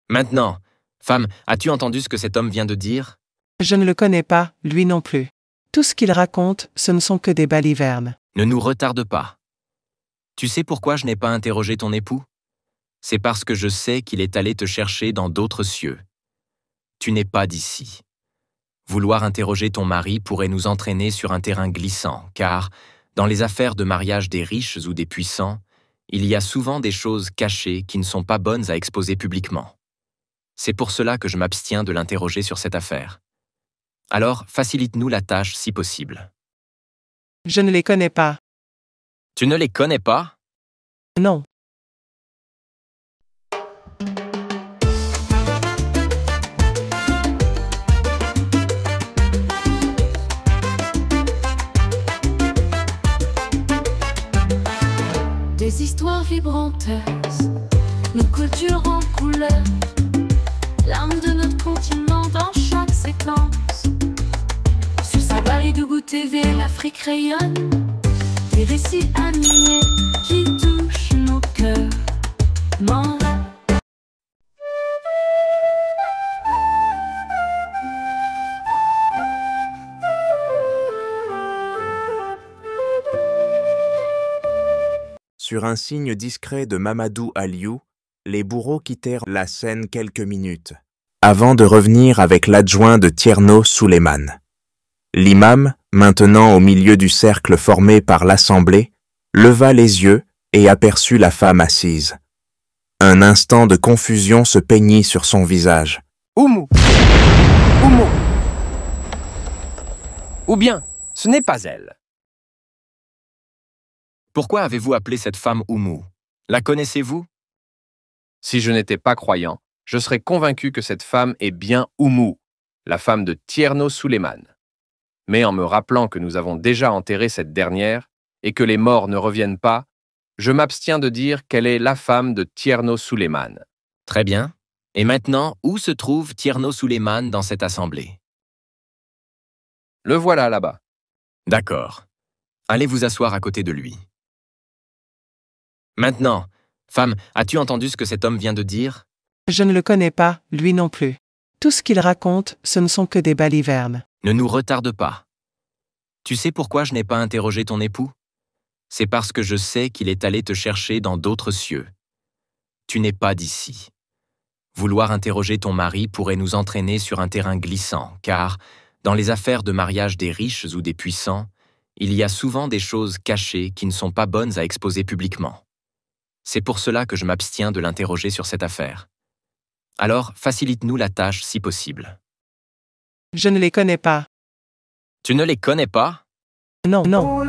Maintenant, femme, as-tu entendu ce que cet homme vient de dire? Je ne le connais pas, lui non plus. Tout ce qu'il raconte, ce ne sont que des balivernes. Ne nous retarde pas. Tu sais pourquoi je n'ai pas interrogé ton époux? C'est parce que je sais qu'il est allé te chercher dans d'autres cieux. Tu n'es pas d'ici. Vouloir interroger ton mari pourrait nous entraîner sur un terrain glissant, car, dans les affaires de mariage des riches ou des puissants, il y a souvent des choses cachées qui ne sont pas bonnes à exposer publiquement. C'est pour cela que je m'abstiens de l'interroger sur cette affaire. Alors, facilite-nous la tâche si possible. Je ne les connais pas. Tu ne les connais pas? Non. Des histoires vibrantes, nos cultures en couleur, l'âme de notre continent dans chaque séquence. Sur Sabaridougou TV, l'Afrique rayonne, des récits animés qui touchent nos cœurs. Sur un signe discret de Mamadou Aliou, les bourreaux quittèrent la scène quelques minutes, avant de revenir avec l'adjoint de Tierno Souleymane. L'imam, maintenant au milieu du cercle formé par l'assemblée, leva les yeux et aperçut la femme assise. Un instant de confusion se peignit sur son visage. Oumou! Oumou! Ou bien, ce n'est pas elle. Pourquoi avez-vous appelé cette femme Oumou? La connaissez-vous? Si je n'étais pas croyant, je serais convaincu que cette femme est bien Oumou, la femme de Tierno Souleymane. Mais en me rappelant que nous avons déjà enterré cette dernière et que les morts ne reviennent pas, je m'abstiens de dire qu'elle est la femme de Tierno Souleymane. Très bien. Et maintenant, où se trouve Tierno Souleymane dans cette assemblée? Le voilà là-bas. D'accord. Allez vous asseoir à côté de lui. Maintenant, femme, as-tu entendu ce que cet homme vient de dire? Je ne le connais pas, lui non plus. Tout ce qu'il raconte, ce ne sont que des balivernes. Ne nous retarde pas. Tu sais pourquoi je n'ai pas interrogé ton époux? C'est parce que je sais qu'il est allé te chercher dans d'autres cieux. Tu n'es pas d'ici. Vouloir interroger ton mari pourrait nous entraîner sur un terrain glissant, car, dans les affaires de mariage des riches ou des puissants, il y a souvent des choses cachées qui ne sont pas bonnes à exposer publiquement. C'est pour cela que je m'abstiens de l'interroger sur cette affaire. Alors, facilite-nous la tâche si possible. Je ne les connais pas. Tu ne les connais pas? Non, non.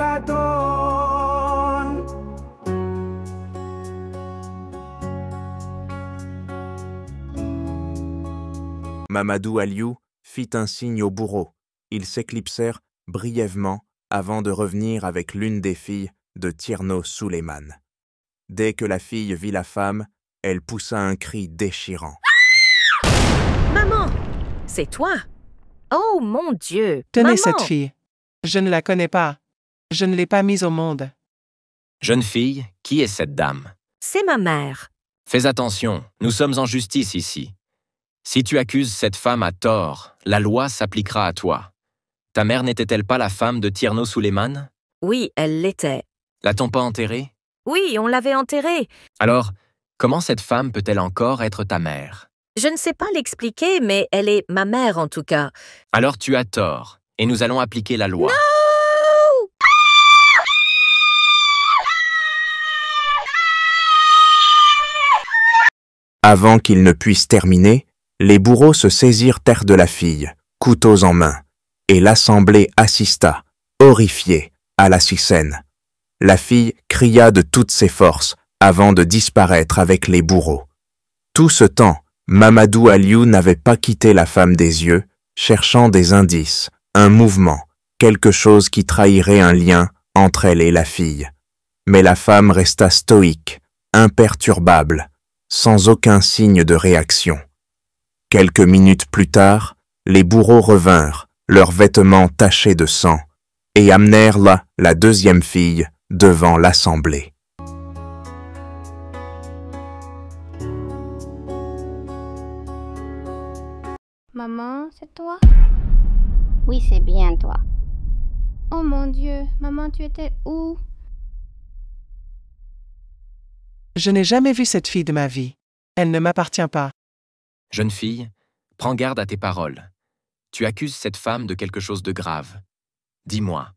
Mamadou Aliou fit un signe aux bourreaux. Ils s'éclipsèrent brièvement avant de revenir avec l'une des filles de Tierno Souleymane. Dès que la fille vit la femme, elle poussa un cri déchirant. Maman, c'est toi? Oh mon Dieu! Tenez Maman! cette fille. Je ne la connais pas. Je ne l'ai pas mise au monde. Jeune fille, qui est cette dame? C'est ma mère. Fais attention, nous sommes en justice ici. Si tu accuses cette femme à tort, la loi s'appliquera à toi. Ta mère n'était-elle pas la femme de Tierno Souleymane? Oui, elle l'était. L'a-t-on pas enterrée? Oui, on l'avait enterrée. Alors, comment cette femme peut-elle encore être ta mère? Je ne sais pas l'expliquer, mais elle est ma mère en tout cas. Alors tu as tort, et nous allons appliquer la loi. Non! Avant qu'ils ne puissent terminer, les bourreaux se saisirent terre de la fille, couteaux en main, et l'assemblée assista, horrifiée, à la scène. La fille cria de toutes ses forces avant de disparaître avec les bourreaux. Tout ce temps, Mamadou Aliou n'avait pas quitté la femme des yeux, cherchant des indices, un mouvement, quelque chose qui trahirait un lien entre elle et la fille. Mais la femme resta stoïque, imperturbable, sans aucun signe de réaction. Quelques minutes plus tard, les bourreaux revinrent, leurs vêtements tachés de sang, et amenèrent là la deuxième fille devant l'assemblée. Maman, c'est toi? Oui, c'est bien toi. Oh mon Dieu, maman, tu étais où? Je n'ai jamais vu cette fille de ma vie. Elle ne m'appartient pas. Jeune fille, prends garde à tes paroles. Tu accuses cette femme de quelque chose de grave. Dis-moi,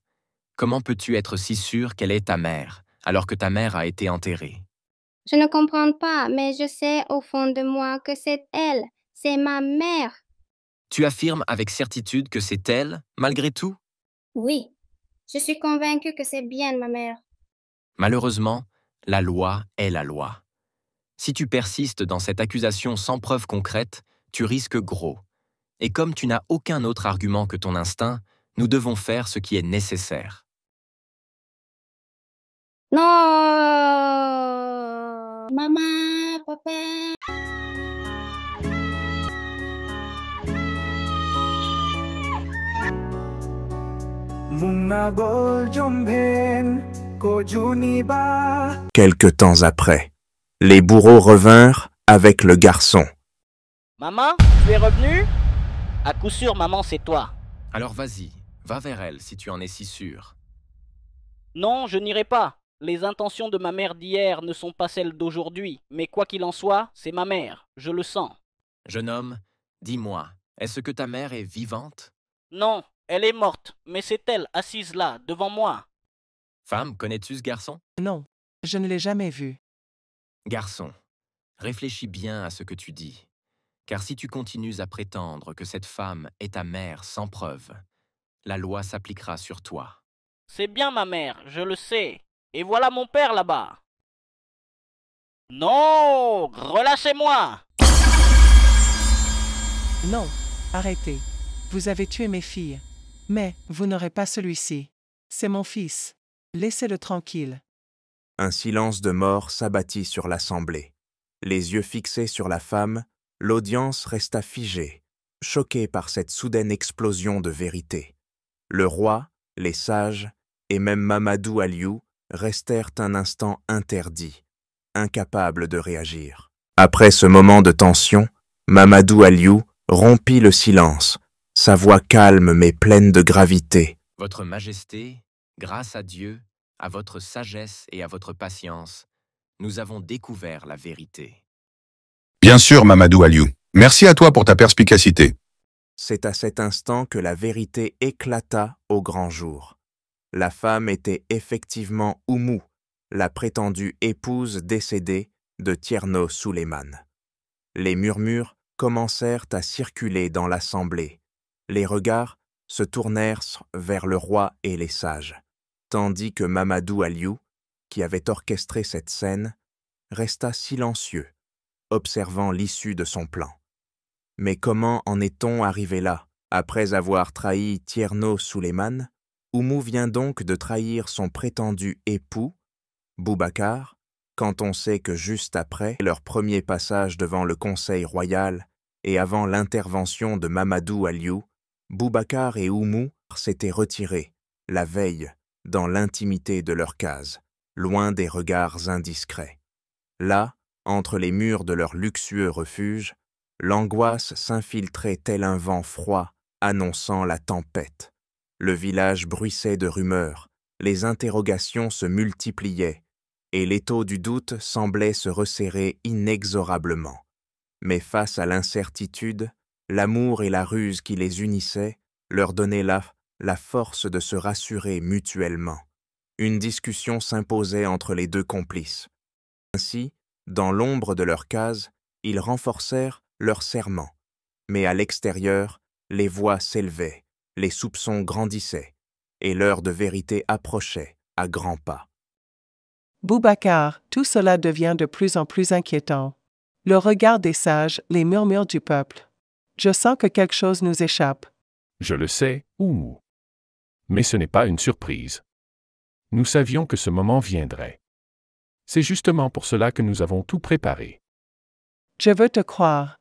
comment peux-tu être si sûre qu'elle est ta mère, alors que ta mère a été enterrée? Je ne comprends pas, mais je sais au fond de moi que c'est elle. C'est ma mère. Tu affirmes avec certitude que c'est elle, malgré tout? Oui, je suis convaincue que c'est bien ma mère. Malheureusement, la loi est la loi. Si tu persistes dans cette accusation sans preuve concrète, tu risques gros. Et comme tu n'as aucun autre argument que ton instinct, nous devons faire ce qui est nécessaire. Non! Maman, papa. Quelque temps après, les bourreaux revinrent avec le garçon. Maman, tu es revenue? À coup sûr, maman, c'est toi. Alors vas-y, va vers elle si tu en es si sûr. Non, je n'irai pas. Les intentions de ma mère d'hier ne sont pas celles d'aujourd'hui, mais quoi qu'il en soit, c'est ma mère, je le sens. Jeune homme, dis-moi, est-ce que ta mère est vivante? Non, elle est morte, mais c'est elle, assise là, devant moi. Femme, connais-tu ce garçon? Non, je ne l'ai jamais vue. Garçon, réfléchis bien à ce que tu dis, car si tu continues à prétendre que cette femme est ta mère sans preuve, la loi s'appliquera sur toi. C'est bien ma mère, je le sais. Et voilà mon père là-bas. Non, relâchez-moi. Non, arrêtez. Vous avez tué mes filles. Mais vous n'aurez pas celui-ci. C'est mon fils. Laissez-le tranquille. Un silence de mort s'abattit sur l'assemblée. Les yeux fixés sur la femme, l'audience resta figée, choquée par cette soudaine explosion de vérité. Le roi, les sages et même Mamadou Aliou restèrent un instant interdits, incapables de réagir. Après ce moment de tension, Mamadou Aliou rompit le silence, sa voix calme mais pleine de gravité. Votre Majesté, grâce à Dieu, à votre sagesse et à votre patience, nous avons découvert la vérité. Bien sûr, Mamadou Aliou. Merci à toi pour ta perspicacité. C'est à cet instant que la vérité éclata au grand jour. La femme était effectivement Oumou, la prétendue épouse décédée de Tierno Souleymane. Les murmures commencèrent à circuler dans l'assemblée. Les regards se tournèrent vers le roi et les sages, tandis que Mamadou Aliou, qui avait orchestré cette scène, resta silencieux, observant l'issue de son plan. Mais comment en est-on arrivé là? Après avoir trahi Tierno Souleymane, Oumou vient donc de trahir son prétendu époux, Boubacar, quand on sait que juste après leur premier passage devant le Conseil royal et avant l'intervention de Mamadou Aliou, Boubacar et Oumou s'étaient retirés, la veille, dans l'intimité de leur case, loin des regards indiscrets. Là, entre les murs de leur luxueux refuge, l'angoisse s'infiltrait tel un vent froid annonçant la tempête. Le village bruissait de rumeurs, les interrogations se multipliaient, et l'étau du doute semblait se resserrer inexorablement. Mais face à l'incertitude, l'amour et la ruse qui les unissaient leur donnaient la force de se rassurer mutuellement. Une discussion s'imposait entre les deux complices. Ainsi, dans l'ombre de leur case, ils renforcèrent leur serment. Mais à l'extérieur, les voix s'élevaient, les soupçons grandissaient, et l'heure de vérité approchait à grands pas. Boubacar, tout cela devient de plus en plus inquiétant. Le regard des sages, les murmures du peuple. Je sens que quelque chose nous échappe. Je le sais, Oumou. Mais ce n'est pas une surprise. Nous savions que ce moment viendrait. C'est justement pour cela que nous avons tout préparé. Je veux te croire.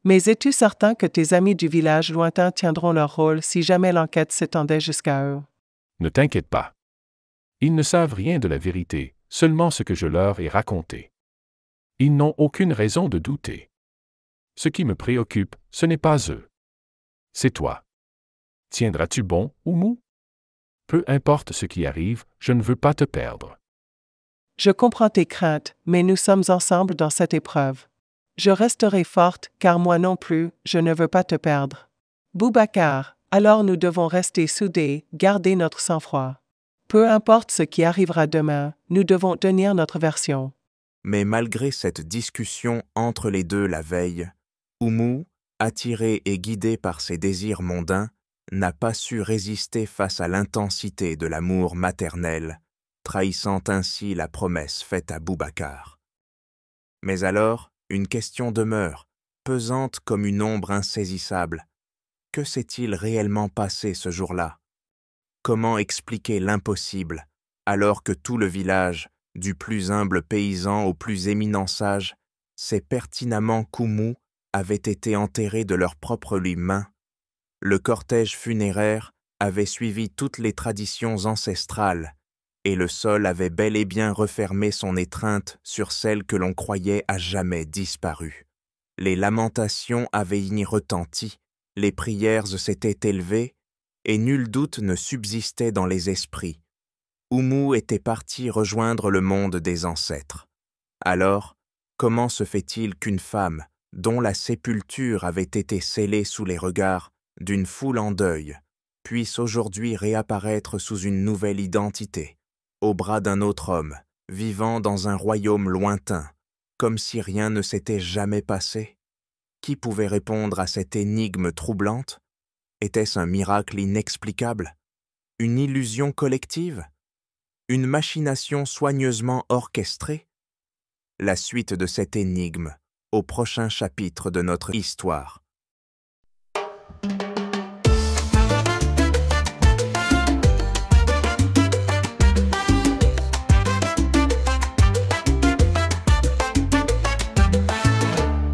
Mais es-tu certain que tes amis du village lointain tiendront leur rôle si jamais l'enquête s'étendait jusqu'à eux? Ne t'inquiète pas. Ils ne savent rien de la vérité, seulement ce que je leur ai raconté. Ils n'ont aucune raison de douter. Ce qui me préoccupe, ce n'est pas eux. C'est toi. Tiendras-tu bon, Oumou? Peu importe ce qui arrive, je ne veux pas te perdre. Je comprends tes craintes, mais nous sommes ensemble dans cette épreuve. Je resterai forte, car moi non plus, je ne veux pas te perdre. Boubacar, alors nous devons rester soudés, garder notre sang-froid. Peu importe ce qui arrivera demain, nous devons tenir notre version. Mais malgré cette discussion entre les deux la veille, Oumou, attiré et guidé par ses désirs mondains, n'a pas su résister face à l'intensité de l'amour maternel, trahissant ainsi la promesse faite à Boubacar. Mais alors, une question demeure, pesante comme une ombre insaisissable. Que s'est-il réellement passé ce jour-là? Comment expliquer l'impossible, alors que tout le village, du plus humble paysan au plus éminent sage, sait pertinemment qu'Oumou avait été enterré de leurs propres mains? Le cortège funéraire avait suivi toutes les traditions ancestrales, et le sol avait bel et bien refermé son étreinte sur celle que l'on croyait à jamais disparue. Les lamentations avaient y retenti, les prières s'étaient élevées, et nul doute ne subsistait dans les esprits. Oumou était parti rejoindre le monde des ancêtres. Alors, comment se fait-il qu'une femme, dont la sépulture avait été scellée sous les regards d'une foule en deuil, puisse aujourd'hui réapparaître sous une nouvelle identité, au bras d'un autre homme, vivant dans un royaume lointain, comme si rien ne s'était jamais passé? Qui pouvait répondre à cette énigme troublante? Était-ce un miracle inexplicable? Une illusion collective? Une machination soigneusement orchestrée? La suite de cette énigme au prochain chapitre de notre histoire.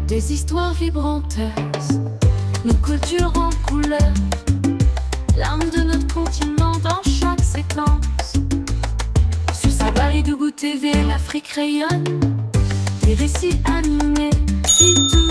Des histoires vibrantes, nos cultures en couleur, l'âme de notre continent dans chaque séquence. Sur Sabaridougou TV, l'Afrique rayonne, des récits animés, et tout.